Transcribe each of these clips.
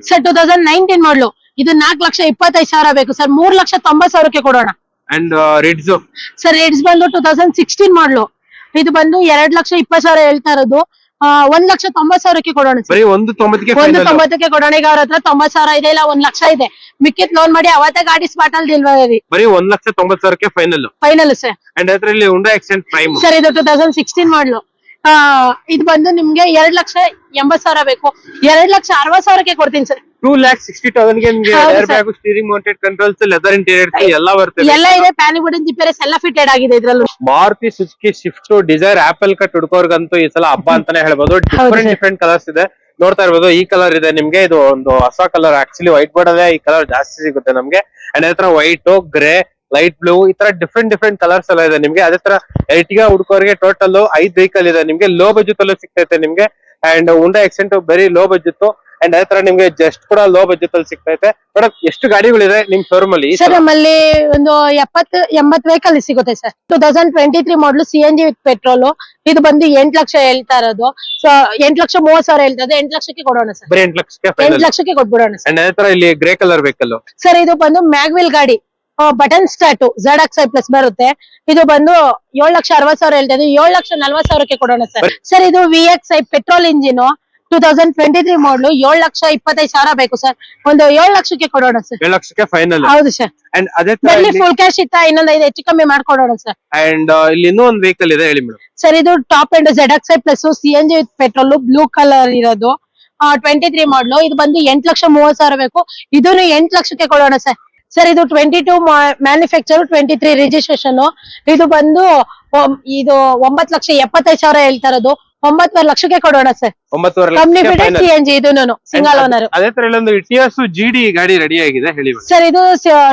Sir 2019 ಮಾಡಲು ಇದು 4,25,000 ಬೇಕು ಸರ್. 3,90,000ಕ್ಕೆ ಕೊಡೋಣ. ಅಂಡ್ ರಿಡ್ಸ್ ಸರ್ ರೇಟ್ಸ್ ಬಂದು 2016 ಮಾಡಲು ಇದು ಬಂದು 2,20,000 ಹೇಳ್ತಾ ಇರೋದು. 1,90,000ಕ್ಕೆ ಕೊಡೋಣ ಸರ್. ಬರೀ 190ಕ್ಕೆ 1,90ಕ್ಕೆ ಕೊಡೋಣ. ಈಗ ಅವ್ರ ಹತ್ರ 90,000 ಇದೆ, ಇಲ್ಲ 1,00,000 ಇದೆ. ಮಿಕ್ಕಿತ್ ಲೋನ್ ಮಾಡಿ ಅವತ್ತೇ ಗಾಡಿ ಸ್ಪಾಟ್ ಅಲ್ಲಿ ಡೆಲಿವರಿ. ಬರೀ 1,90,000ಕ್ಕೆ ಫೈನಲ್ ಸರ್. ಅಂಡ್ ಅದ್ರಲ್ಲಿ ಉಂಡಾ ಎಕ್ಸ್ಚೇಂಜ್ ಪ್ರೈಮ್ ಸರ್ ಇದು 2016 ಮಾಡಲು ಇದು ಬಂದು ನಿಮ್ಗೆ 2,80,000 ಬೇಕು. 2,60,000ಕ್ಕೆ ಕೊಡ್ತೀನಿ ಸರ್. 2,60,000ಗೆ ನಿಮ್ಗೆ air bag, steering mounted controls, leather interiors ಎಲ್ಲ ಬರ್ತದೆ. ಎಲ್ಲ ಇದೆ. ಪ್ಯಾನಿಕ್ ಬಟನ್, ಜಿಪಿಆರ್ಎಸ್ ಎಲ್ಲ ಫಿಟೆಡ್ ಆಗಿದೆ ಇದ್ರಲ್ಲೂ. Maruti Suzuki Swift Dzire apple cut ಹುಡ್ಕೋರ್ಗಂತೂ ಈ ಸಲ ಹಬ್ಬ ಅಂತಾನೆ ಹೇಳ್ಬೋದು. ಡಿಫ್ರೆಂಟ್ ಕಲರ್ಸ್ ಇದೆ, ನೋಡ್ತಾ ಇರ್ಬೋದು. ಈ ಕಲರ್ ಇದೆ ನಿಮ್ಗೆ, ಇದು ಒಂದು ಹೊಸ ಕಲರ್. ಆಕ್ಚುಲಿ ವೈಟ್ ಬೋರ್ಡ್ ಅಲ್ಲೇ ಈ ಕಲರ್ ಜಾಸ್ತಿ ಸಿಗುತ್ತೆ ನಮ್ಗೆ. ಅಂಡ್ ಅದೇ ತರ ವೈಟ್, ಗ್ರೇ, ಲೈಟ್ ಬ್ಲೂ, ಈ ತರ ಡಿಫ್ರೆಂಟ್ ಕಲರ್ಸ್ ಎಲ್ಲ ಇದೆ ನಿಮ್ಗೆ. ಅದೇ ತರ ಎರ್ಟಿಗಾ ಹುಡ್ಕೋರ್ಗೆ ಟೋಟಲ್ 5 ವೆಹಿಕಲ್ ಇದೆ ನಿಮ್ಗೆ. ಲೋ ಬಜೆಟ್ ಅಲ್ಲೂ ಸಿಗ್ತೈತೆ ನಿಮ್ಗೆ. ಅಂಡ್ ಉಂಡಾ ಎಕ್ಸೆಂಟ್ ಬರೀ ಲೋ ಬಜೆಟ್. ಅಂಡ್ ಅದೇ ತರ ನಿಮ್ಗೆ ಜಸ್ಟ್ ಕೂಡ ಲೋ ಬಜೆಟ್ ಅಲ್ಲಿ ಸಿಗ್ತೈತೆ. ಮೇಡಮ್ ಎಷ್ಟು ಗಾಡಿಗಳಿದೆ ನಿಮ್ ಶೋರೂಮ್ ಅಲ್ಲಿ? ಸರ್ ನಮ್ಮಲ್ಲಿ ಒಂದು 70-80 ವೆಹಿಕಲ್ ಸಿಗುತ್ತೆ ಸರ್. 2023 ಮಾಡಲು CNG ವಿತ್ ಪೆಟ್ರೋಲ್. ಇದು ಬಂದು 8 ಲಕ್ಷ ಹೇಳ್ತಾ ಇರೋದು. ಸೊ 8,30,000 ಹೇಳ್ತಾ ಇದೆ. 8 ಲಕ್ಷಕ್ಕೆ ಕೊಡೋಣ ಸರ್. ಬರೀ 8 ಲಕ್ಷಕ್ಕೆ 8 ಲಕ್ಷಕ್ಕೆ ಕೊಟ್ಬಿಡೋಣ ಸರ್. ಅಂಡ್ ಅದೇ ತರ ಇಲ್ಲಿ ಗ್ರೇ ಕಲರ್ ವೆಹಿಕಲ್ ಸರ್ ಇದು ಬಂದು ಮ್ಯಾಗ್ವಿಲ್ ಗಾಡಿ, ಬಟನ್ ಸ್ಟಾರ್ಟ್, ZXi ಪ್ಲಸ್ ಬರುತ್ತೆ. ಇದು ಬಂದು 7,60,000 ಹೇಳ್ತಾ ಇದೆ. 7,40,000ಕ್ಕೆ ಕೊಡೋಣ ಸರ್. ಸರ್ ಇದು VXi ಪೆಟ್ರೋಲ್ ಇಂಜಿನ್ 2023 ಮಾಡಲು 7,25,000 ಬೇಕು ಸರ್. ಒಂದು 7 ಲಕ್ಷಕ್ಕೆ ಕೊಡೋಣ ಸರ್. 7 ಲಕ್ಷಕ್ಕೆ ಫೈನಲ್. ಹೌದು ಸರ್. ಅಂಡ್ ಅದೇ ತರ ಬನ್ನಿ ಫುಲ್ ಕ್ಯಾಶ್ ಇತ್ತ ಇನ್ನೊಂದು 5 ಹೆಚ್ಚು ಕಮ್ಮಿ ಮಾಡ್ಕೊಡೋಣ ಸರ್. ಅಂಡ್ ಇಲ್ಲಿ ಇನ್ನೂ ಒಂದು ವೆಹಿಕಲ್ ಇದೆ, ಹೇಳಿ ಮೇಡಮ್. ಸರ್ ಇದು top end ZXi plus CNG with petrol, blue colour ಇರೋದು. 23 ಮಾಡಲು ಇದು ಬಂದು 8,30,000 ಬೇಕು. ಇದನ್ನು 8 ಲಕ್ಷಕ್ಕೆ ಕೊಡೋಣ ಸರ್. ಸರ್ ಇದು 22 ಮ್ಯಾನುಫ್ಯಾಕ್ಚರ್, 23 ರಿಜಿಸ್ಟ್ರೇಷನ್. ಇದು ಬಂದು ಇದು 9,75,000 ಹೇಳ್ತಾ ಇರೋದು. 9.5 ಲಕ್ಷಕ್ಕೆ ಕೊಡೋಣ ಸರ್. 9.5 CNG ಇದನ್ನು ಸಿಂಗಲ್ ಓನರ್. ಅದೇ ತರ ಇಲ್ಲೊಂದು ಇಟಿಯಾಸ್ GD ಗಾಡಿ ರೆಡಿ ಆಗಿದೆ, ಹೇಳಿ ಸರ್ ಇದು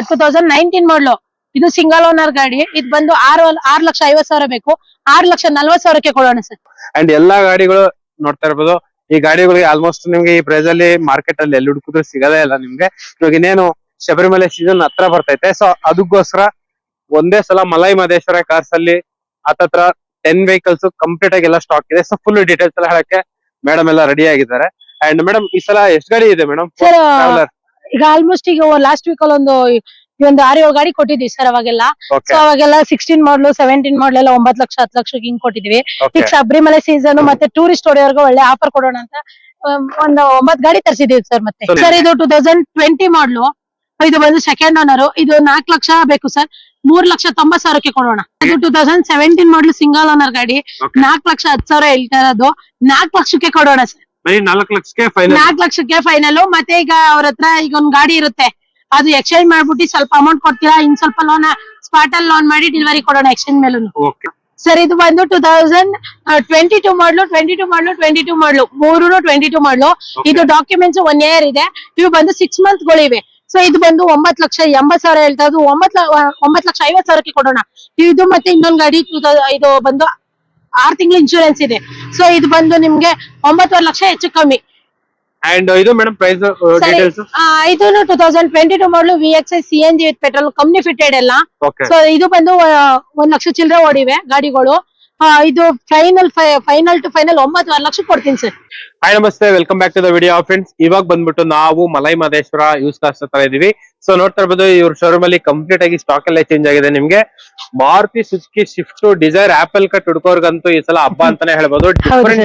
2019 ಮಾಡಲು ಇದು ಸಿಂಗಲ್ ಓನರ್ ಗಾಡಿ. ಇದು ಬಂದು 6,50,000 ಬೇಕು. 6,40,000ಕ್ಕೆ ಕೊಡೋಣ ಸರ್. ಅಂಡ್ ಎಲ್ಲಾ ಗಾಡಿಗಳು ನೋಡ್ತಾ ಇರ್ಬೋದು. ಈ ಗಾಡಿಗಳಿಗೆ ಆಲ್ಮೋಸ್ಟ್ ನಿಮ್ಗೆ ಈ ಪ್ರೈಸ್ ಅಲ್ಲಿ ಮಾರ್ಕೆಟ್ ಅಲ್ಲಿ ಎಲ್ಲಿ ಹುಡುಕಿದ್ರು ಸಿಗದೇ ಇಲ್ಲ ನಿಮ್ಗೆ. ಇವಾಗ ಇನ್ನೇನು ಶಬರಿಮಲೆ ಸೀಸನ್ ಹತ್ರ ಬರ್ತೈತೆ. ಸೊ ಅದಕ್ಕೋಸ್ಕರ ಒಂದೇ ಸಲ ಮಲೈ ಮಹದೇಶ್ವರ ಕಾರ್ಸ್ ಅಲ್ಲಿ ಹತ್ತತ್ರ 10 ವೆಹಿಕಲ್ಸ್ ಕಂಪ್ಲೀಟ್ ಆಗಿ ಎಲ್ಲ ಸ್ಟಾಕ್ ಇದೆ. ಸೊ ಫುಲ್ ಡೀಟೇಲ್ಸ್ ಎಲ್ಲ ಹೇಳಕ್ಕೆ ಮೇಡಮ್ ಎಲ್ಲ ರೆಡಿ ಆಗಿದ್ದಾರೆ. ಅಂಡ್ ಮೇಡಮ್ ಈ ಸಲ ಎಷ್ಟು ಗಾಡಿ ಇದೆ ಮೇಡಮ್? ಸರ್ ಈಗ ಆಲ್ಮೋಸ್ಟ್ ಈಗ ಲಾಸ್ಟ್ ವೀಕ್ ಅಲ್ಲಿ ಒಂದು 6-7 ಗಾಡಿ ಕೊಟ್ಟಿದ್ವಿ ಸರ್. ಅವಾಗೆಲ್ಲ ಸೊ ಅವಾಗೆಲ್ಲ 16 ಮಾಡಲು 17 ಮಾಡಲ್ ಎಲ್ಲ 9 ಲಕ್ಷ 10 ಲಕ್ಷಕ್ಕೆ ಹಿಂಗ್ ಕೊಟ್ಟಿದ್ವಿ. ಈಗ ಶಬರಿಮಲೆ ಸೀಸನ್ ಮತ್ತೆ ಟೂರಿಸ್ಟ್ ಹೊಡೆಯೋರ್ಗೆ ಒಳ್ಳೆ ಆಫರ್ ಕೊಡೋಣ ಅಂತ ಒಂದು 9 ಗಾಡಿ ತರಿಸಿದೀವಿ ಸರ್. ಮತ್ತೆ ಸರ್ ಇದು 2020 ಮಾಡಲು ಇದು ಬಂದು ಸೆಕೆಂಡ್ ಓನರ್. ಇದು 4 ಲಕ್ಷ ಬೇಕು ಸರ್. 3,90,000ಕ್ಕೆ ಕೊಡೋಣ. ಇದು 2017 ಮಾಡಲು ಸಿಂಗಲ್ ಓನರ್ ಗಾಡಿ. 4,10,000 ಹೇಳ್ತಾ ಇರೋದು. 4 ಲಕ್ಷಕ್ಕೆ ಕೊಡೋಣ ಸರ್. 4 ಲಕ್ಷಕ್ಕೆ ಫೈನಲ್. 4 ಲಕ್ಷಕ್ಕೆ ಫೈನಲ್. ಮತ್ತೆ ಈಗ ಅವ್ರ ಹತ್ರ ಈಗ ಒಂದ್ ಗಾಡಿ ಇರುತ್ತೆ, ಅದು ಎಕ್ಸ್ಚೇಂಜ್ ಮಾಡ್ಬಿಟ್ಟು ಸ್ವಲ್ಪ ಅಮೌಂಟ್ ಕೊಡ್ತೀರಾ, ಇನ್ ಸ್ವಲ್ಪ ಲೋನ್ ಸ್ಪಾಟ್ ಅಲ್ಲಿ ಲೋನ್ ಮಾಡಿ ಡೆಲಿವರಿ ಕೊಡೋಣ ಎಕ್ಸ್ಚೇಂಜ್ ಮೇಲೂ. ಸರ್ ಇದು ಬಂದು 2022 ಮಾಡಲು 22 ಮಾಡಲು 22 ಮಾಡಲು. ಇದು ಡಾಕ್ಯುಮೆಂಟ್ಸ್ 1 ಇಯರ್ ಇದೆ. ಇವು ಬಂದು 6 ಮಂತ್ ಗಳಿವೆ. ಸೊ ಇದು ಬಂದು 9,80,000 ಹೇಳ್ತಾ ಇದ್ದು. 9,50,000ಕ್ಕೆ ಕೊಡೋಣ. ಇದು ಮತ್ತೆ ಇನ್ನೊಂದು ಗಾಡಿ ಇದು ಬಂದು 6 ತಿಂಗಳು ಇನ್ಶೂರೆನ್ಸ್ ಇದೆ. ಸೊ ಇದು ಬಂದು ನಿಮ್ಗೆ 9.5 ಲಕ್ಷ ಹೆಚ್ಚು ಕಮ್ಮಿ. ಅಂಡ್ ಇದು ಮೇಡಮ್ ಪ್ರೈಸ್ ಡೀಟೇಲ್ಸ್? ಇದು 2022 ಮಾಡಲು VXi CNG with petrol, company fitted ಎಲ್ಲ. ಸೊ ಇದು ಬಂದು 1 ಲಕ್ಷ ಚಿಲ್ಲರೆ ಓಡಿವೆ ಗಾಡಿಗಳು. ಇದು ಫೈನಲ್ ಟು ಫೈನಲ್ 9.5 ಲಕ್ಷ ಕೊಡ್ತೀನಿ ಸರ್. ಹಾಯ್ ನಮಸ್ತೆ, welcome back to the video friends. ಇವಾಗ ಬಂದ್ಬಿಟ್ಟು ನಾವು ಮಲೈ ಮಹದೇಶ್ವರ ಯೂಸ್ ಕಾರ್ಸ್ ಹತ್ರ ಇದೀವಿ. ಸೊ ನೋಡ್ತಾ ಇರ್ಬೋದು, ಇವ್ರ ಶೋರೂಮ್ ಅಲ್ಲಿ ಕಂಪ್ಲೀಟ್ ಆಗಿ ಸ್ಟಾಕ್ ಎಲ್ಲ ಚೇಂಜ್ ಆಗಿದೆ ನಿಮ್ಗೆ. Maruti Suzuki Swift Dzire apple cut ಹುಡ್ಕೋರ್ಗಂತೂ ಈ ಸಲ ಹಬ್ಬ ಅಂತಾನೆ ಹೇಳ್ಬೋದು.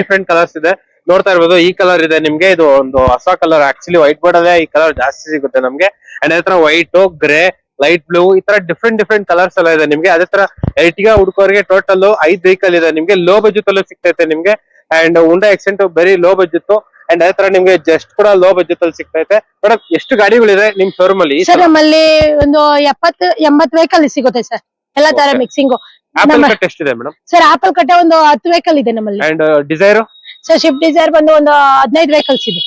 ಡಿಫ್ರೆಂಟ್ ಕಲರ್ಸ್ ಇದೆ, ನೋಡ್ತಾ ಇರ್ಬೋದು. ಈ ಕಲರ್ ಇದೆ ನಿಮ್ಗೆ, ಇದು ಒಂದು ಹೊಸ ಕಲರ್. ಆಕ್ಚುಲಿ ವೈಟ್ ಬೋರ್ಡ್ ಅಲ್ಲೇ ಈ ಕಲರ್ ಜಾಸ್ತಿ ಸಿಗುತ್ತೆ ನಮ್ಗೆ. ಅಂಡ್ ಅದೇ ತರ ವೈಟ್, ಗ್ರೇ, ಲೈಟ್ ಬ್ಲೂ, ಈ ತರ ಡಿಫ್ರೆಂಟ್ ಕಲರ್ಸ್ ಎಲ್ಲ ಇದೆ ನಿಮ್ಗೆ. ಅದೇ ತರ ಎರ್ಟಿಗಾ ಹುಡ್ಕೋರ್ಗೆ ಟೋಟಲ್ 5 ವೆಹಿಕಲ್ ಇದೆ ನಿಮ್ಗೆ. ಲೋ ಬಜೆಟ್ ಅಲ್ಲೂ ಸಿಗ್ತೈತೆ ನಿಮ್ಗೆ. ಅಂಡ್ ಉಂಡಾ ಎಕ್ಸೆಂಟ್ ಬರೀ ಲೋ ಬಜೆಟ್. ಅಂಡ್ ಅದೇ ತರ ನಿಮ್ಗೆ ಜಸ್ಟ್ ಕೂಡ ಲೋ ಬಜೆಟ್ ಅಲ್ಲಿ ಸಿಗ್ತೈತೆ. ಮೇಡಮ್ ಎಷ್ಟು ಗಾಡಿಗಳಿದೆ ನಿಮ್ ಶೋರೂಮ್ ಅಲ್ಲಿ? ಸರ್ ನಮ್ಮಲ್ಲಿ ಒಂದು 70-80 ವೆಹಿಕಲ್ ಸಿಗುತ್ತೆ ಸರ್. ಎಲ್ಲಾ ತರ ಮಿಕ್ಸಿಂಗ್. ಆಪಲ್ ಕಟ್ ಎಷ್ಟಿದೆ ಮೇಡಮ್? ಸರ್ ಆಪಲ್ ಕಟ್ಟೆ ಒಂದು 10 ವೆಹಿಕಲ್ ಇದೆ ನಮ್ಮಲ್ಲಿ. And Dzire? Sir swift Dzire ಬಂದು ಒಂದು 15 ವೆಹಿಕಲ್ಸ್ ಇದೆ.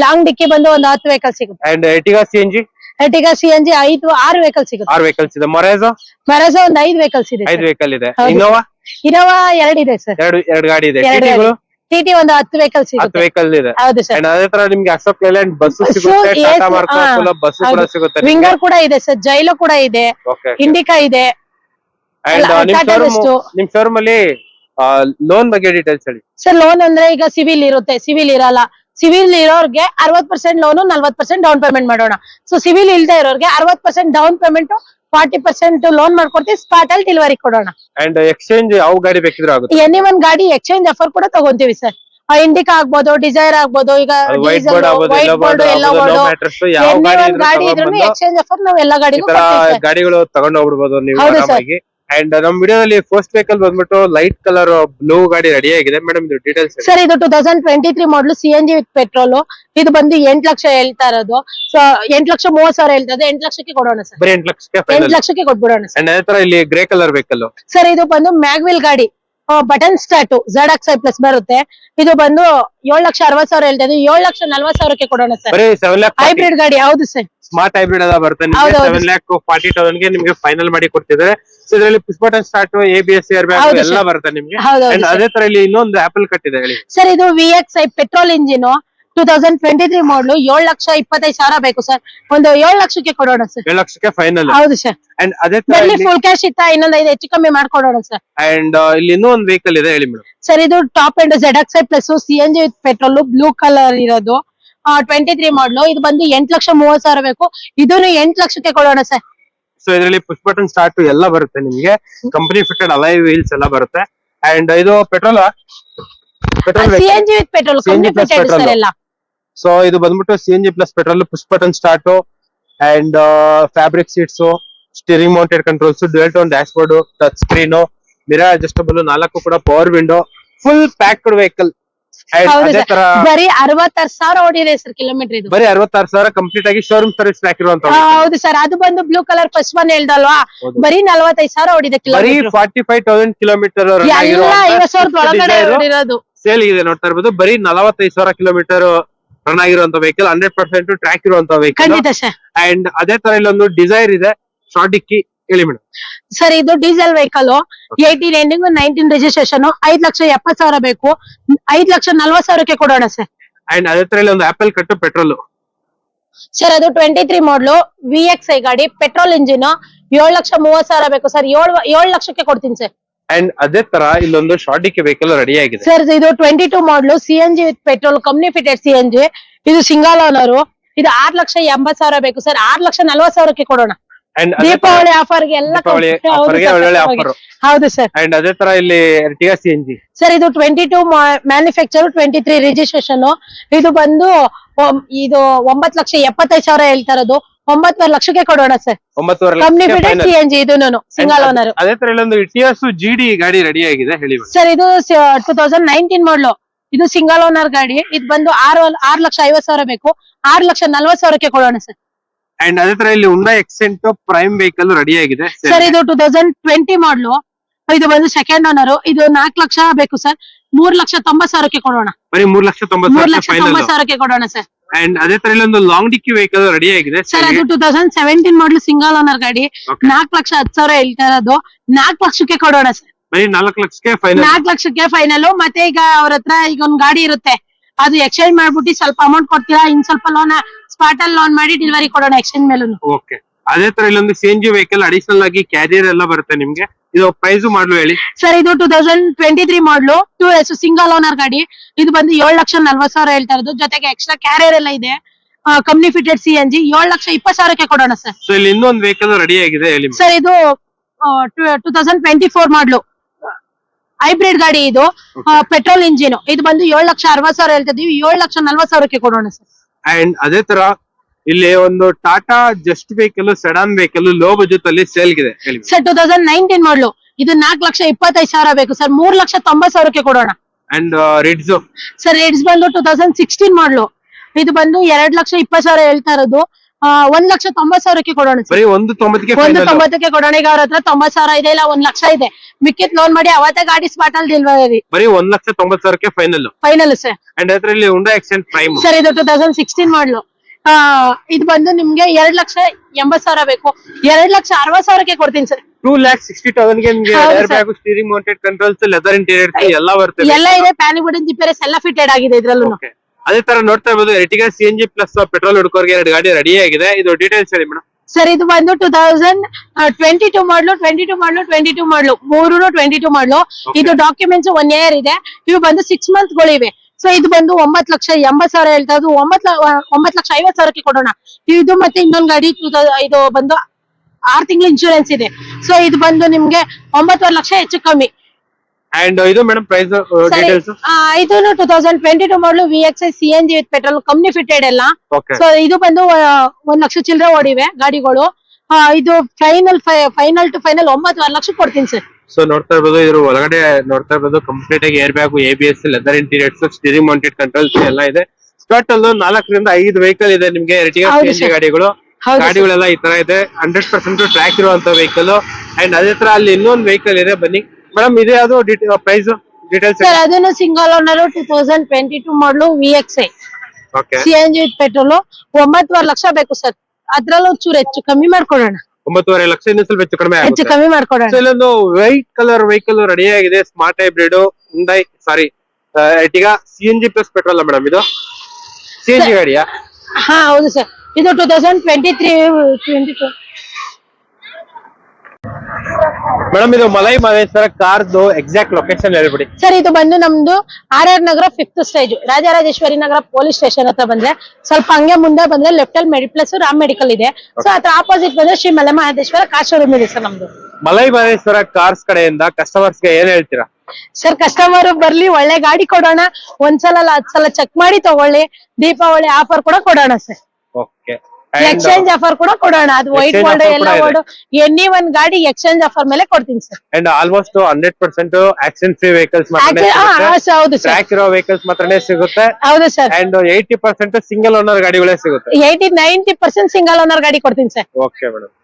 ಲಾಂಗ್ ಡಿಕ್ಕಿ ಬಂದು ಒಂದು 10 ವೆಹಿಕಲ್ ಸಿಗುತ್ತೆ. And Ertiga CNG? Ertiga CNG 6 vehicle ಸಿಗುತ್ತೆ. 6 ವೆಹಿಕಲ್ಸ್ ಇದೆ. ಮೊರಾಜೋ ಒಂದು 5 ವೆಹಿಕಲ್ಸ್ ಇದೆ. 5 ವೆಹಿಕಲ್ ಇದೆ. ಇನೋವಾ 2 ಇದೆ ಸರ್. 2 ಗಾಡಿ ಇದೆ. TT ಒಂದು 10 ವೆಹಿಕಲ್ಸ್ ಇದೆ. 10 ವೆಹಿಕಲ್ ಇದೆ. ಹೌದು ಸರ್. ಅದೇ ತರ ನಿಮ್ಗೆ ಅಶೋಕ್ ಲೇಲ್ಯಾಂಡ್ ಬಸ್ ಸಿಗುತ್ತೆ, ಟಾಟಾ ಮಾರ್ಕ್ ಬಸ್ ಕೂಡ ಸಿಗುತ್ತೆ. ವಿಂಗರ್ ಕೂಡ ಇದೆ ಸರ್, ಜೈಲೋ ಕೂಡ ಇದೆ, ಇಂಡಿಕಾ ಇದೆ. ಅಂಡ್ ನಿಮ್ ಶೋರೂಮ್ ಅಲ್ಲಿ ಲೋನ್ ಬಗ್ಗೆ ಡೀಟೇಲ್ಸ್ ಹೇಳಿ ಸರ್. ಲೋನ್ ಅಂದ್ರೆ ಈಗ ಸಿವಿಲ್ ಇರುತ್ತೆ, ಸಿವಿಲ್ ಇರಲ್ಲ. ಸಿವಿಲ್ ಇರೋರ್ಗೆ 60% ಲೋನು 40% ಡೌನ್ ಪೇಮೆಂಟ್ ಮಾಡೋಣ. ಸೊ ಸಿವಿಲ್ ಇಲ್ದೇ ಇರೋರ್ಗೆ 60% ಡೌನ್ ಪೇಮೆಂಟ್ 40% ಲೋನ್ ಮಾಡ್ಕೊಡ್ತೀವಿ, ಸ್ಪಾಟ್ ಅಲ್ಲಿ ಡೆಲಿವರಿ ಕೊಡೋಣ. ಅಂಡ್ ಎಕ್ಸ್ಚೇಂಜ್ ಯಾವ ಗಾಡಿ ಬೇಕಿದ್ರು ಆಗುತ್ತೆ. ಎನಿ ಒನ್ ಗಾಡಿ ಎಕ್ಸ್ಚೇಂಜ್ ಆಫರ್ ಕೂಡ ತಗೊಂತೀವಿ ಸರ್. ಇಂಡಿಕಾ ಆಗ್ಬೋದು, ಡಿಸೈರ್ ಆಗ್ಬೋದು, ಈಗ ವೈಟ್ ಬೋರ್ಡ್ ಆಗ್ಬೋದು, ವೈಟ್ ಬೋರ್ಡ್, ಎಲ್ಲೋ ಬೋರ್ಡ್, ಮ್ಯಾಟ್ರಸ್ ಯಾವ ಗಾಡಿ ಇದ್ರೂ ಎಕ್ಸ್ಚೇಂಜ್ ಆಫರ್ ನಾವು ಎಲ್ಲ ಗಾಡಿಗೂ ಕೊಡ್ತೀವಿ ಸರ್. ಗಾಡಿಗಳು ತಗೊಂಡು ಹೋಗ್ಬಿಡ್ಬೋದು ನೀವು ಹೌದು ಸರ್. ಆರಾಮಾಗಿ. ಅಂಡ್ ನಮ್ ವಿಡಿಯೋದಲ್ಲಿ ಫಸ್ಟ್ ವೆಹಿಕಲ್ ಬಂದ್ಬಿಟ್ಟು ಲೈಟ್ ಕಲರ್ ಬ್ಲೂ ಗಾಡಿ ರೆಡಿ ಆಗಿದೆ. ಮೇಡಮ್ ಇದು ಡೀಟೇಲ್ಸ್ ಸರ್. ಇದು 2023 ಮಾಡಲು CNG ವಿತ್ ಪೆಟ್ರೋಲ್. ಇದು ಬಂದು 8 ಲಕ್ಷ ಹೇಳ್ತಾ ಇರೋದು. ಸೊ 8,30,000 ಹೇಳ್ತಾ ಇದೆ. 8 ಲಕ್ಷಕ್ಕೆ ಕೊಡೋಣ ಸರ್. ಬರೀ 8 ಲಕ್ಷಕ್ಕೆ 8 ಲಕ್ಷಕ್ಕೆ ಕೊಟ್ಬಿಡೋಣ ಸರ್. ಅಂಡ್ ಅದೇ ತರ ಇಲ್ಲಿ ಗ್ರೇ ಕಲರ್ ವೆಹಿಕಲ್ ಸರ್. ಇದು ಬಂದು ಮ್ಯಾಗ್ವಿಲ್ ಗಾಡಿ, ಬಟನ್ ಸ್ಟಾರ್ಟ್ ZXi ಪ್ಲಸ್ ಬರುತ್ತೆ. ಇದು ಬಂದು 7,60,000 ಹೇಳ್ತಾ ಇದೆ. 7,40,000ಕ್ಕೆ ಕೊಡೋಣ ಸರ್. ಬರೀ 7 lakh ಹೈಬ್ರಿಡ್ ಗಾಡಿ. ಹೌದು ಸರ್. ಸ್ಮಾರ್ಟ್ ಹೈಬ್ರಿಡ್ ಅದ ಬರುತ್ತೆ. ಹೌದು, ಹೌದು. 7,40,000 ನಿಮ್ಗೆ ಫೈನಲ್ ಮಾಡಿ ಕೊಡ್ತಿದ್ದಾರೆ. ಸೊ ಇದರಲ್ಲಿ push button start, ABS air bag ಹೌದು ಎಲ್ಲ ಸರ್. ಬರುತ್ತೆ ನಿಮ್ಗೆ. ಹೌದು, ಹೌದು ಅಂಡ್ ಸರ್. ಅದೇ ತರ ಇಲ್ಲಿ ಇನ್ನೊಂದು ಆಪಲ್ ಕಟ್ ಇದೆ ಹೇಳಿ ಸರ್. ಇದು VXi ಪೆಟ್ರೋಲ್ ಇಂಜಿನ್ 2023 ಮಾಡಲು 7,25,000 ಬೇಕು ಸರ್. ಒಂದು 7 ಲಕ್ಷಕ್ಕೆ ಕೊಡೋಣ ಸರ್. 7 ಲಕ್ಷಕ್ಕೆ ಫೈನಲ್. ಹೌದು ಸರ್. ಅಂಡ್ ಅದೇ ತರ ಬೆಳ್ಳಿ ಫುಲ್ ಕ್ಯಾಶ್ ಇತ್ತ, ಇನ್ನೊಂದು 5 ಹೆಚ್ಚು ಕಮ್ಮಿ ಮಾಡ್ಕೊಡೋಣ ಸರ್. ಅಂಡ್ ಇಲ್ಲಿ ಇನ್ನೂ ಒಂದು ವೆಹಿಕಲ್ ಇದೆ ಹೇಳಿ ಮೇಡಮ್. ಸರ್. ಇದು top end ZXi plus CNG with petrol blue colour ಇರೋದು 23 ಮಾಡಲು. ಇದು ಬಂದು 8,30,000 ಬೇಕು. ಇದನ್ನು 8 ಲಕ್ಷಕ್ಕೆ ಕೊಡೋಣ ಸರ್. ಸೊ ಇದರಲ್ಲಿ ಪುಷ್ ಬಟನ್ ಸ್ಟಾರ್ಟ್ ಎಲ್ಲ ಬರುತ್ತೆ ನಿಮ್ಗೆ. ಕಂಪನಿ ಫಿಟೆಡ್ ಅಲೈ ವೀಲ್ಸ್ ಎಲ್ಲ ಬರುತ್ತೆ. ಅಂಡ್ ಇದು petrol CNG with petrol company fitted sir ಎಲ್ಲ. ಸೊ ಇದು ಬಂದ್ಬಿಟ್ಟು CNG plus petrol, push button start and fabric seats, steering mounted controls, dual tone dash board, touch screen, mirror adjustable, 4 ಕೂಡ power window, full packed vehicle. ಅದೇ ತರ ಬರೀ 66,000 ಓಡಿದೆ sir kilometre. ಇದು ಬರೀ 66,000 ಕಂಪ್ಲೀಟ್ ಆಗಿ ಶೋರೂಮ್ ಸರ್ವಿಸ್ ಹಾಕಿರುವಂತ. ಹೌದು ಸರ್. ಅದು ಬಂದು ಬ್ಲೂ ಕಲರ್ ಫಸ್ಟ್ ಒನ್ ಹೇಳ್ದಲ್ವಾ, ಬರೀ 45,000 ಓಡಿದೆ ಬರೀ ಕಿಲೋಮೀಟರ್. 45,000 ಕಿಲೋಮೀಟರ್ ಎಲ್ಲ 50,000 ಒಳಗಡೆ ಓಡಿರೋದು. ಸೇಲ್ ಇದೆ ನೋಡ್ತಾ ಇರ್ಬೋದು. ಬರೀ 45,000 ಕಿಲೋಮೀಟರ್ ರನ್ ಆಗಿರುವಂತ ವೆಹಿಕಲ್, 100% ಟ್ರ್ಯಾಕ್ ಇರುವಂತ ವೆಹಿಕಲ್. ಖಂಡಿತ ಸರ್. ಅಂಡ್ ಅದೇ ತರ ಇಲ್ಲೊಂದು ಡಿಸೈರ್ ಇದೆ ಶಾರ್ಟ್ ಡಿಕ್ಕಿ ಹೇಳಿ ಮೇಡಮ್. ಸರ್. ಇದು ಡೀಸೆಲ್ ವೆಹಿಕಲ್ 18 ಎಂಡಿಂಗ್ 19 ರಿಜಿಸ್ಟ್ರೇಷನ್. 5,70,000 ಬೇಕು. 5,40,000ಕ್ಕೆ ಕೊಡೋಣ ಸರ್. ಅಂಡ್ ಅದೇ ತರ ಇಲ್ಲಿ ಒಂದು ಆಪಲ್ ಕಟ್ಟು ಪೆಟ್ರೋಲ್. ಸರ್. ಅದು 23 ಮಾಡಲು VXi ಗಾಡಿ ಪೆಟ್ರೋಲ್ ಇಂಜಿನ್ 7,30,000 ಬೇಕು ಸರ್. 7 ಲಕ್ಷಕ್ಕೆ ಕೊಡ್ತೀನಿ ಸರ್. ಅಂಡ್ ಅದೇ ತರ ಇಲ್ಲೊಂದು ಶಾರ್ಟ್ ಡಿಕ್ಕಿ ವೆಹಿಕಲ್ ರೆಡಿ ಆಗಿದೆ ಸರ್. ಇದು 22 ಮಾಡಲು CNG with petrol company fitted CNG. ಇದು ಸಿಂಗಲ್ ಓನರ್. ಇದು 6,80,000 ಬೇಕು ಸರ್. 6,40,000ಕ್ಕೆ ಕೊಡೋಣ. ಅಂಡ್ ದೀಪಾವಳಿ ಆಫರ್ ಗೆ ಎಲ್ಲ ಒಳ್ಳೆ ಆಫರ್. ಹೌದು ಸರ್. ಅಂಡ್ ಅದೇ ತರ ಇಲ್ಲಿ Ertiga CNG. ಸರ್. ಇದು 22 ಮ್ಯಾನುಫ್ಯಾಕ್ಚರ್ 23 ರಿಜಿಸ್ಟ್ರೇಷನ್. ಇದು ಬಂದು ಇದು 9,75,000 ಹೇಳ್ತಾ ಇರೋದು. 9.5 ಲಕ್ಷಕ್ಕೆ ಕೊಡೋಣ ಸರ್. 9.5 company fitted CNG. ಇದು ಸಿಂಗಲ್ ಓನರ್. ಅದೇ ತರ ಇಲ್ಲೊಂದು Etios GD ಗಾಡಿ ರೆಡಿ ಆಗಿದೆ ಹೇಳಿ ಸರ್. ಇದು 2019 ಮಾಡಲು. ಇದು ಸಿಂಗಲ್ ಓನರ್ ಗಾಡಿ. ಇದು ಬಂದು 6,50,000 ಬೇಕು. 6,40,000ಕ್ಕೆ ಕೊಡೋಣ ಸರ್. ಅಂಡ್ ಅದೇ ತರ ಇಲ್ಲಿ Hyundai Accent prime vehicle ready ಆಗಿದೆ ಸರ್. ಇದು 2020 ಮಾಡಲು. ಇದು ಬಂದು ಸೆಕೆಂಡ್ ಓನರ್. ಇದು 4 ಲಕ್ಷ ಬೇಕು ಸರ್. 3,90,000ಕ್ಕೆ ಕೊಡೋಣ. ಬರೀ 3,90,000 ಕೊಡೋಣ ಸರ್. ಅಂಡ್ ಅದೇ ತರ ಇಲ್ಲೊಂದು ಲಾಂಗ್ ಡಿಕ್ಕಿ ವೆಹಿಕಲ್ ರೆಡಿ ಆಗಿದೆ ಸರ್. ಅದು 2017 ಮಾಡಲು ಸಿಂಗಲ್ ಓನರ್ ಗಾಡಿ. 4,10,000 ಹೇಳ್ತಾ ಇರೋದು. 4 ಲಕ್ಷಕ್ಕೆ ಕೊಡೋಣ ಸರ್. ಬರೀ 4 ಲಕ್ಷಕ್ಕೆ ಫೈನಲ್. 4 ಲಕ್ಷಕ್ಕೆ ಫೈನಲ್. ಮತ್ತೆ ಈಗ ಅವ್ರ ಹತ್ರ ಈಗ ಒಂದ್ ಗಾಡಿ ಇರುತ್ತೆ, ಅದು ಎಕ್ಸ್ಚೇಂಜ್ ಮಾಡ್ಬಿಟ್ಟು ಸ್ವಲ್ಪ ಅಮೌಂಟ್ ಕೊಡ್ತೀರಾ, ಇನ್ ಸ್ವಲ್ಪ ಲೋನ್ ಸ್ಪಾಟ್ ಅಲ್ಲಿ ಲೋನ್ ಮಾಡಿ ಡೆಲಿವರಿ ಕೊಡೋಣ ಎಕ್ಸ್ಚೇಂಜ್ ಮೇಲೂ. ಓಕೆ. ಅದೇ ತರ ಇಲ್ಲೊಂದು CNG ವೆಹಿಕಲ್ ಅಡಿಷನಲ್ ಆಗಿ ಕ್ಯಾರಿಯರ್ ಎಲ್ಲ ಬರುತ್ತೆ ನಿಮ್ಗೆ. ಇದು ಪ್ರೈಸ್ ಮಾಡ್ಲು ಹೇಳಿ ಸರ್. ಇದು 2023 ಮಾಡಲು 2S ಸಿಂಗಲ್ ಓನರ್ ಗಾಡಿ. ಇದು ಬಂದು 7,40,000 ಹೇಳ್ತಾ ಇರೋದು. ಜೊತೆಗೆ ಎಕ್ಸ್ಟ್ರಾ ಕ್ಯಾರಿಯರ್ ಎಲ್ಲ ಇದೆ. ಕಂಪ್ನಿ ಫಿಟೆಡ್ CNG 7,20,000ಕ್ಕೆ ಕೊಡೋಣ ಸರ್. ಸೊ ಇಲ್ಲಿ ಇನ್ನೊಂದು ವೆಹಿಕಲ್ ರೆಡಿ ಆಗಿದೆ ಹೇಳಿ ಸರ್. ಇದು 2024 ಮಾಡಲು ಹೈಬ್ರಿಡ್ ಗಾಡಿ. ಇದು ಪೆಟ್ರೋಲ್ ಇಂಜಿನ್. ಇದು ಬಂದು 7,60,000 ಹೇಳ್ತಾ ಇದೀವಿ. 7,40,000ಕ್ಕೆ ಕೊಡೋಣ ಸರ್. ಅಂಡ್ ಅದೇ ತರ ಇಲ್ಲಿ ಒಂದು Tata just vehicle sedan vehicle low budget ಅಲ್ಲಿ ಸೇಲ್ ಇದೆ ಹೇಳಿ ಸರ್. 2019 ಮಾಡಲು. ಇದು 4,25,000 ಬೇಕು ಸರ್. 3,90,000ಕ್ಕೆ ಕೊಡೋಣ. And ರಿಡ್ಸ್ sir. ರಿಡ್ಸ್ ಬಂದು 2016 ಮಾಡಲು. ಇದು ಬಂದು 2,20,000 ಹೇಳ್ತಾ ಇರೋದು. 1,90,000ಕ್ಕೆ ಕೊಡೋಣ ಸರ್. ಬರೀ 1,90,000ಕ್ಕೆ 1,90,000ಕ್ಕೆ ಕೊಡೋಣ. ಈಗ ಅವ್ರ ಹತ್ರ 90,000 ಇದೆ, ಇಲ್ಲ 1 ಲಕ್ಷ ಇದೆ. ಮಿಕ್ಕಿತ್ ಲೋನ್ ಮಾಡಿ ಅವತ್ತೇ ಗಾಡಿ ಸ್ಪಾಟ್ ಅಲ್ಲಿ ಡೆಲಿವರಿ. ಬರೀ 1,90,000ಕ್ಕೆ ಫೈನಲ್ ಸರ್. ಅಂಡ್ ಅದ್ರ ಇಲ್ಲಿ Hyundai Accent ಪ್ರೈಮ್. ಸರ್. ಇದು 2016 ಮಾಡಲು. ಇದು ಬಂದು ನಿಮ್ಗೆ 2,80,000 ಬೇಕು. 2,60,000ಕ್ಕೆ ಕೊಡ್ತೀನಿ ಸರ್. 2,60,000ಗೆ ನಿಮ್ಗೆ air bag, steering mounted controls, leather interior ಎಲ್ಲ ಬರುತ್ತೆ. ಎಲ್ಲ ಇದೆ. ಪ್ಯಾನಿ ವುಡನ್ ಜಿಪಿಆರ್ಎಸ್ ಎಲ್ಲ ಫಿಟೆಡ್ ಆಗಿದೆ ಇದ್ರಲ್ಲೂ. ಅದೇ ತರ ನೋಡ್ತಾ ಇರ್ಬೋದು Ertiga CNG ಪ್ಲಸ್ ಪೆಟ್ರೋಲ್ ಹುಡುಕೋರ್ಗೆ 2 ಗಾಡಿ ರೆಡಿ ಆಗಿದೆ. ಇದು ಡೀಟೇಲ್ಸ್ ಹೇಳಿ ಮೇಡಮ್. ಸರ್. ಇದು ಬಂದು 2022 ಮಾಡಲು 22 ಮಾಡಲು 3 22 ಮಾಡಲು. ಇದು ಡಾಕ್ಯುಮೆಂಟ್ಸ್ 1 ಇಯರ್ ಇದೆ. ಇವು ಬಂದು 6 ಮಂತ್ ಗಳಿವೆ. ಸೊ ಇದು ಬಂದು 9,80,000 ಹೇಳ್ತಾ ಇದ್ದು 9,50,000ಕ್ಕೆ ಕೊಡೋಣ. ಇದು ಮತ್ತೆ ಇನ್ನೊಂದು ಗಾಡಿ ಇದು ಬಂದು 6 ತಿಂಗಳ ಇನ್ಶೂರೆನ್ಸ್ ಇದೆ. ಸೊ ಇದು ಬಂದು ನಿಮ್ಗೆ 9.5 ಲಕ್ಷ ಹೆಚ್ಚು ಕಮ್ಮಿ. ಅಂಡ್ ಇದು ಮೇಡಮ್ ಪ್ರೈಸ್ ಡೀಟೇಲ್ಸ್. ಇದು 2022 ಮಾಡಲು VXI CNG with petrol company fitted ಎಲ್ಲ. ಓಕೆ. ಸೊ ಇದು ಬಂದು 1 ಲಕ್ಷ ಚಿಲ್ಲರೆ ಓಡಿವೆ ಗಾಡಿಗಳು. ಇದು ಫೈನಲ್ ಟು ಫೈನಲ್ 9.5 ಲಕ್ಷ ಕೊಡ್ತೀನಿ ಸರ್. ಸೊ ನೋಡ್ತಾ ಇರ್ಬೋದು, ಇದ್ರ ಒಳಗಡೆ ನೋಡ್ತಾ ಇರ್ಬೋದು ಕಂಪ್ಲೀಟ್ ಆಗಿ air bag, ABS, leather interiors, steering mounted controls ಎಲ್ಲ ಇದೆ. ಟೋಟಲ್ 4 ರಿಂದ 5 ವೆಹಿಕಲ್ ಇದೆ ನಿಮ್ಗೆ Ertiga CNG ಗಾಡಿಗಳು. ಗಾಡಿಗಳೆಲ್ಲ ಈ ತರ ಇದೆ. 100% ಟ್ರ್ಯಾಕ್ ಇರುವಂತ ವೆಹಿಕಲ್. ಅಂಡ್ ಅದೇ ತರ ಅಲ್ಲಿ ಇನ್ನೊಂದು ವೆಹಿಕಲ್ ಇದೆ, ಬನ್ನಿ ಮೇಡಮ್. ಇದೆ ಅದು ಪ್ರೈಸ್ ಡೀಟೇಲ್ಸ್ ಸರ್. ಅದನ್ನು ಸಿಂಗಲ್ ಓನರ್ 2022 ಮಾಡಲು VXI okay. CNG with petrol 9.5 lakh ಬೇಕು ಸರ್. ಅದ್ರಲ್ಲೂ ಚೂರು ಹೆಚ್ಚು ಕಮ್ಮಿ ಮಾಡ್ಕೊಡೋಣ. 9.5 ಲಕ್ಷ ಇನ್ನೂ ಸ್ವಲ್ಪ ಹೆಚ್ಚು ಕಡಿಮೆ ಹೆಚ್ಚು ಆಗುತ್ತೆ. ಕಮ್ಮಿ ಮಾಡ್ಕೊಡೋಣ. ಸೊ ಇಲ್ಲೊಂದು ವೈಟ್ ಕಲರ್ ವೆಹಿಕಲ್ ರೆಡಿ ಆಗಿದೆ, smart hybrid Hyundai Ertiga CNG plus petrol madam. ಇದು CNG ಗಾಡಿಯಾ? ಹಾ ಹೌದು ಸರ್. ಇದು 2023 ಮೇಡಮ್. ಇದು ಮಲೈ ಮಹದೇಶ್ವರ ಕಾರ್ದು ಎಕ್ಸಾಕ್ಟ್ ಲೊಕೇಶನ್ ಹೇಳ್ಬಿಡಿ ಸರ್. ಇದು ಬಂದು ನಮ್ದು RR ನಗರ 5th stage, Rajarajeshwari Nagar police station ಹತ್ರ ಬಂದ್ರೆ ಸ್ವಲ್ಪ ಹಂಗೆ ಮುಂದೆ ಬಂದ್ರೆ ಲೆಫ್ಟ್ ಅಲ್ಲಿ ಮೆಡಿಪ್ಲಸ್ ರಾಮ್ ಮೆಡಿಕಲ್ ಇದೆ. ಸೊ ಅದ್ರ ಆಪೋಸಿಟ್ ಬಂದ್ರೆ ಶ್ರೀ ಮಲೆ ಮಹದೇಶ್ವರ ಕಾರ್ ಶೋರೂಮ್ ಇದೆ ಸರ್ ನಮ್ದು. ಮಲೈ ಮಹದೇಶ್ವರ ಕಾರ್ಸ್ ಕಡೆಯಿಂದ ಕಸ್ಟಮರ್ಸ್ ಗೆ ಏನ್ ಹೇಳ್ತೀರಾ? ಸರ್ ಕಸ್ಟಮರ್ ಬರ್ಲಿ, ಒಳ್ಳೆ ಗಾಡಿ ಕೊಡೋಣ. ಒಂದ್ಸಲ ಅಲ್ಲ 10 ಸಲ ಚೆಕ್ ಮಾಡಿ ತಗೊಳ್ಳಿ. ದೀಪಾವಳಿ ಆಫರ್ ಕೂಡ ಕೊಡೋಣ ಸರ್. ಓಕೆ. ಎಕ್ಸ್ಚೇಂಜ್ ಆಫರ್ ಕೂಡ ಕೊಡೋಣ. ಅದು ವೈಟ್ Exchange ಬೋರ್ಡ್ offer ಎಲ್ಲ ಕೂಡ ಇದೆ. ಬೋರ್ಡ್ ಎನಿ ಒನ್ ಗಾಡಿ ಎಕ್ಸ್ಚೇಂಜ್ ಆಫರ್ ಮೇಲೆ ಕೊಡ್ತೀನಿ sir. And almost 100% accident free vehicles ಹೌದು ಸರ್. ಟ್ರ್ಯಾಕ್ ಇರೋ ವೆಹಿಕಲ್ಸ್ ಮಾತ್ರನೇ ಸಿಗುತ್ತೆ. ಹೌದು ಸರ್. ಅಂಡ್ 80% ಸಿಂಗಲ್ ಓನರ್ ಗಾಡಿಗಳೇ ಸಿಗುತ್ತೆ. 80-90% ಸಿಂಗಲ್ ಓನರ್ ಗಾಡಿ ಕೊಡ್ತೀನಿ ಸರ್. Okay madam.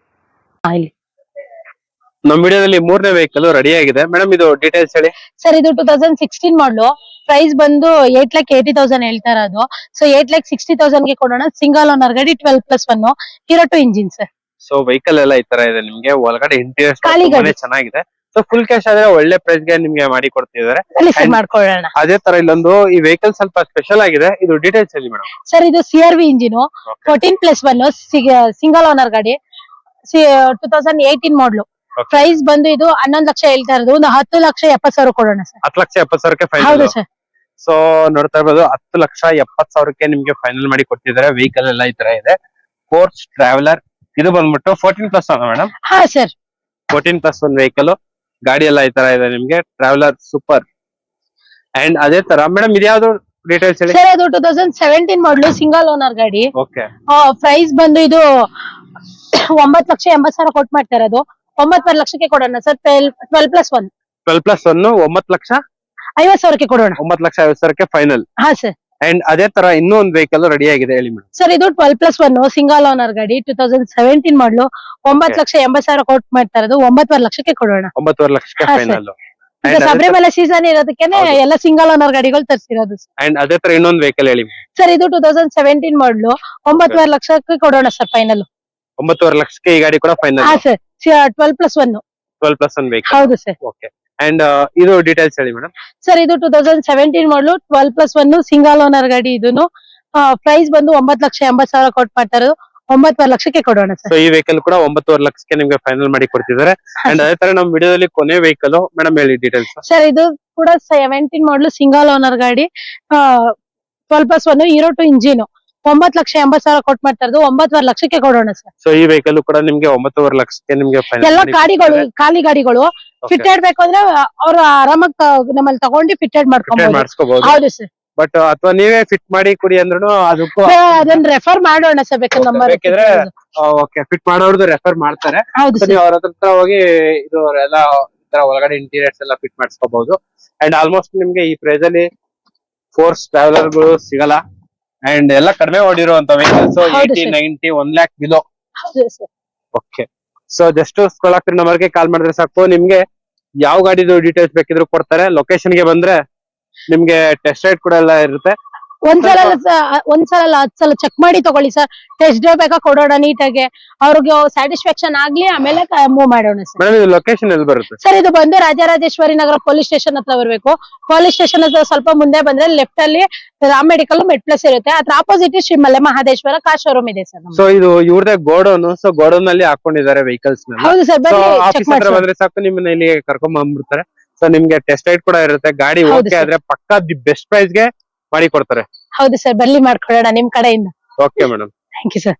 ನಮ್ಮ ವಿಡಿಯೋದಲ್ಲಿ 3ನೇ ವೆಹಿಕಲ್ ರೆಡಿ ಆಗಿದೆ ಮೇಡಮ್. ಇದು ಡೀಟೇಲ್ಸ್ ಹೇಳಿ ಸರ್. ಇದು 2016 ಮಾಡಲು. ಪ್ರೈಸ್ ಬಂದು 8,80,000 ಹೇಳ್ತಾ ಇರೋದು. ಸೊ 8,60,000 ಗೆ ಕೊಡೋಣ. ಸಿಂಗಲ್ ಓನರ್ ಗಾಡಿ 12+1 Hero 2 engine sir. So vehicle ಎಲ್ಲ ಈ ತರ ಇದೆ ನಿಮ್ಗೆ. ಒಳಗಡೆ ಇಂಟೀರಿಯರ್ಸ್ ಖಾಲಿ ಗಾಡಿ. ಚೆನ್ನಾಗಿದೆ. ಸೊ ಫುಲ್ ಕ್ಯಾಶ್ ಆದ್ರೆ ಒಳ್ಳೆ ಪ್ರೈಸ್ ಗೆ ನಿಮ್ಗೆ ಮಾಡಿ ಕೊಡ್ತಿದ್ದಾರೆ. ಮಾಡ್ಕೊಳ್ಳೋಣ. ಅದೇ ತರ ಇಲ್ಲೊಂದು ಈ ವೆಹಿಕಲ್ ಸ್ವಲ್ಪ ಸ್ಪೆಷಲ್ ಆಗಿದೆ. ಇದು ಡೀಟೇಲ್ಸ್ ಹೇಳಿ ಮೇಡಮ್. ಸರ್. ಇದು CRV ಇಂಜಿನ್ 14+1 ಸಿಂಗಲ್ ಓನರ್ ಗಾಡಿ 2018 ಮಾಡಲು. ಪ್ರೈಸ್ ಬಂದು ಇದು 11 ಲಕ್ಷ ಹೇಳ್ತಾ ಇರೋದು. ಒಂದು 10,70,000 ಕೊಡೋಣ ಸರ್. 10,70,000ಕ್ಕೆ ಹೌದು ಫೈನಲ್. ಸರ್. ಸೊ ನೋಡ್ತಾ ಇರ್ಬೋದು 10,70,000ಕ್ಕೆ ನಿಮ್ಗೆ ಫೈನಲ್ ಮಾಡಿ ಕೊಟ್ಟಿದ್ದಾರೆ. ವೆಹಿಕಲ್ ಎಲ್ಲ ಈ ತರ ಇದೆ. ಫೋರ್ಸ್ ಟ್ರಾವೆಲರ್ ಇದು ಬಂದ್ಬಿಟ್ಟು 14+1 ಮೇಡಮ್. ಹಾ ಸರ್. 14+1 ವೆಹಿಕಲ್. ಗಾಡಿ ಎಲ್ಲ ಈ ತರ ಇದೆ ನಿಮ್ಗೆ. Traveller super. ಅಂಡ್ ಅದೇ ತರ ಮೇಡಮ್ ಇದ್ಯಾವ್ದು ಡೀಟೇಲ್ಸ್ ಹೇಳಿ ಸರ್. ಅದು 2017 ಮಾಡಲು ಸಿಂಗಲ್ ಓನರ್ ಗಾಡಿ. ಓಕೆ. ಪ್ರೈಸ್ ಬಂದು ಇದು 9,80,000 ಕೊಟ್ಟು ಮಾಡ್ತಾ ಇರೋದು. 9.5 ಲಕ್ಷಕ್ಕೆ ಕೊಡೋಣ ಸರ್. 12+1 9,50,000 ಕೊಡೋಣ. 9,50,000ಕ್ಕೆ ಫೈನಲ್. ಹಾ ಸರ್. ಅಂಡ್ ಅದೇ ತರ ಇನ್ನೂ ಒಂದು ವೆಹಿಕಲ್ ರೆಡಿ ಆಗಿದೆ ಹೇಳಿ ಮೇಡಮ್. ಸರ್. ಇದು 12+1 ಸಿಂಗಲ್ ಓನರ್ ಗಾಡಿ 2017 ಮಾಡಲು. 9,80,000 ಕೊಟ್ಟು ಮಾಡ್ತಾ ಇರೋದು. 9.5 ಲಕ್ಷಕ್ಕೆ ಕೊಡೋಣ. 9.5 ಲಕ್ಷಕ್ಕೆ ಹಾ, ಫೈನಲ್. ಈಗ ಶಬರಿಮಲೆ ಸೀಸನ್ ಇರೋದಕ್ಕೇನೆ ಎಲ್ಲ ಸಿಂಗಲ್ ಓನರ್ ಗಾಡಿಗಳು ತರಿಸಿರೋದು. ಅಂಡ್ ಅದೇ ತರ ಇನ್ನೊಂದು ವೆಹಿಕಲ್ ಹೇಳಿ ಸರ್. ಇದು 2017 ಮಾಡಲು. 9.5 ಲಕ್ಷಕ್ಕೆ ಕೊಡೋಣ ಸರ್ ಫೈನಲ್. 9.5 ಲಕ್ಷಕ್ಕೆ ಈ ಗಾಡಿ ಕೂಡ ಫೈನಲ್. ಹಾ ಸರ್. 12+1 ವೆಹಿಕಲ್. ಹೌದು ಸರ್. ಓಕೆ. ಅಂಡ್ ಇದು ಡೀಟೇಲ್ಸ್ ಹೇಳಿ ಮೇಡಮ್. ಸರ್. ಇದು 2017 ಮಾಡಲು 12+1 ಸಿಂಗಲ್ ಓನರ್ ಗಾಡಿ. ಇದನ್ನು ಪ್ರೈಸ್ ಬಂದು 9,80,000 ಕೊಟ್ಟು ಮಾಡ್ತಾ ಇರೋದು. 9.5 ಲಕ್ಷಕ್ಕೆ ಕೊಡೋಣ ಸರ್. ಸೊ ಈ ವೆಹಿಕಲ್ ಕೂಡ 9.5 ಲಕ್ಷಕ್ಕೆ ನಿಮ್ಗೆ ಫೈನಲ್ ಮಾಡಿ ಕೊಡ್ತಿದ್ದಾರೆ. ಅಂಡ್ ಅದೇ ತರ ನಮ್ಮ ವಿಡಿಯೋದಲ್ಲಿ ಕೊನೆ ವೆಹಿಕಲ್ ಮೇಡಮ್ ಹೇಳಿ ಡೀಟೇಲ್ಸ್. ಸರ್. ಇದು ಕೂಡ 17 ಮಾಡಲು ಸಿಂಗಲ್ ಓನರ್ ಗಾಡಿ 12+1 Hero 2 ಇಂಜಿನ್ 9,80,000 ಕೊಟ್ಟು ಮಾಡ್ತಾ ಇರೋದು. 9.5 ಲಕ್ಷಕ್ಕೆ ಕೊಡೋಣ ಸರ್. ಸೊ ಈ ವೆಹಿಕಲ್ ಕೂಡ ನಿಮ್ಗೆ 9.5 ಲಕ್ಷಕ್ಕೆ ನಿಮ್ಗೆ ಎಲ್ಲ ಗಾಡಿಗಳು ಖಾಲಿ ಗಾಡಿಗಳು. ಫಿಟೆಡ್ ಬೇಕು ಅಂದ್ರೆ ಅವ್ರು ಆರಾಮಾಗಿ ನಮ್ಮಲ್ಲಿ ತಗೊಂಡು ಫಿಟೆಡ್ ಮಾಡಿಸ್ಕೋಬಹುದು. ಹೌದು ಸರ್. ಬಟ್ ಅಥವಾ ನೀವೇ ಫಿಟ್ ಮಾಡಿ ಕೊಡಿ ಅಂದ್ರೂ ಅದಕ್ಕೂ ಅದನ್ನ ರೆಫರ್ ಮಾಡೋಣ ಸರ್. ಬೇಕಿದ್ರೆ ಓಕೆ ಫಿಟ್ ಮಾಡೋರ್ದು ರೆಫರ್ ಮಾಡ್ತಾರೆ. ಹೌದು ನೀವು ಅವ್ರ ಹತ್ರ ಹೋಗಿ ಇದು ಎಲ್ಲ ತರ ಒಳಗಡೆ ಇಂಟೀರಿಯರ್ಸ್ ಎಲ್ಲ ಫಿಟ್ ಮಾಡಿಸ್ಕೋಬಹುದು. ಅಂಡ್ ಆಲ್ಮೋಸ್ಟ್ ನಿಮ್ಗೆ ಈ ಪ್ರೈಸ್ ಅಲ್ಲಿ ಫೋರ್ಸ್ ಟ್ರಾವೆಲರ್ ಗಳು ಸಿಗಲ್ಲ. ಅಂಡ್ ಎಲ್ಲ ಕಡಿಮೆ ಓಡಿರುವಂತ vehicles 80-90 1 lakh below. Okay. So just scroll ಆಗ್ತಿರೋ ನಂಬರ್ಗೆ ಕಾಲ್ ಮಾಡಿದ್ರೆ ಸಾಕು. ನಿಮ್ಗೆ ಯಾವ ಗಾಡಿದು ಡೀಟೇಲ್ಸ್ ಬೇಕಿದ್ರು ಕೊಡ್ತಾರೆ. ಲೊಕೇಶನ್ ಗೆ ಬಂದ್ರೆ ನಿಮ್ಗೆ ಟೆಸ್ಟ್ ರೈಡ್ ಕೂಡ ಎಲ್ಲ ಇರುತ್ತೆ. ಒಂದ್ಸಲ 10 ಸಲ ಚೆಕ್ ಮಾಡಿ ತಗೊಳ್ಳಿ ಸರ್. ಟೆಸ್ಟ್ ಡ್ರೈವ್ ಬೇಕಾ ಕೊಡೋಣ ನೀಟಾಗಿ. ಅವ್ರಿಗೆ ಸ್ಯಾಟಿಸ್ಫ್ಯಾಕ್ಷನ್ ಆಗ್ಲಿ ಆಮೇಲೆ ಮೂವ್ ಮಾಡೋಣ ಸರ್. ಮೇಡಮ್ ಇದು ಲೊಕೇಶನ್ ಎಲ್ಲಿ ಬರುತ್ತೆ ಸರ್? ಇದು ಬಂದು ರಾಜರಾಜೇಶ್ವರಿ ನಗರ ಪೊಲೀಸ್ ಸ್ಟೇಷನ್ ಹತ್ರ ಬರ್ಬೇಕು. ಪೊಲೀಸ್ ಸ್ಟೇಷನ್ ಹತ್ರ ಸ್ವಲ್ಪ ಮುಂದೆ ಬಂದ್ರೆ ಲೆಫ್ಟ್ ಅಲ್ಲಿ ರಾಮ್ ಮೆಡಿಕಲ್ ಮೆಟ್ಪ್ಲಸ್ ಇರುತ್ತೆ. ಅದ್ರ opposite Shri Male Mahadeshwara car showroom ಇದೆ ಸರ್. ಸೊ ಇದು ಇವ್ರದೇ ಗೋಡೌನ್. ಸೊ ಗೋಡೌನ್ ಅಲ್ಲಿ ಹಾಕೊಂಡಿದ್ದಾರೆ ವೆಹಿಕಲ್ಸ್. ಹೌದು ಸರ್. ಆಫೀಸ್ ಹತ್ರ ಬಂದ್ರೆ ಸಾಕು ನಿಮ್ಮನ್ನ ಇಲ್ಲಿಗೆ ಕರ್ಕೊಂಡ್ ಬಂದ್ಬಿಡ್ತಾರೆ. ಸೊ ನಿಮ್ಗೆ ಟೆಸ್ಟ್ ರೈಡ್ ಕೂಡ ಇರುತ್ತೆ. ಗಾಡಿ ಓಕೆ ಆದ್ರೆ ಪಕ್ಕಾ ದಿ ಬೆಸ್ಟ್ ಪ್ರೈಸ್ ಗೆ ಮಾಡಿ ಕೊಡ್ತಾರೆ. ಹೌದು ಸರ್, ಬರ್ಲಿ ಮಾಡ್ಕೊಡೋಣ ನಿಮ್ ಕಡೆಯಿಂದ. Okay madam. Thank you sir.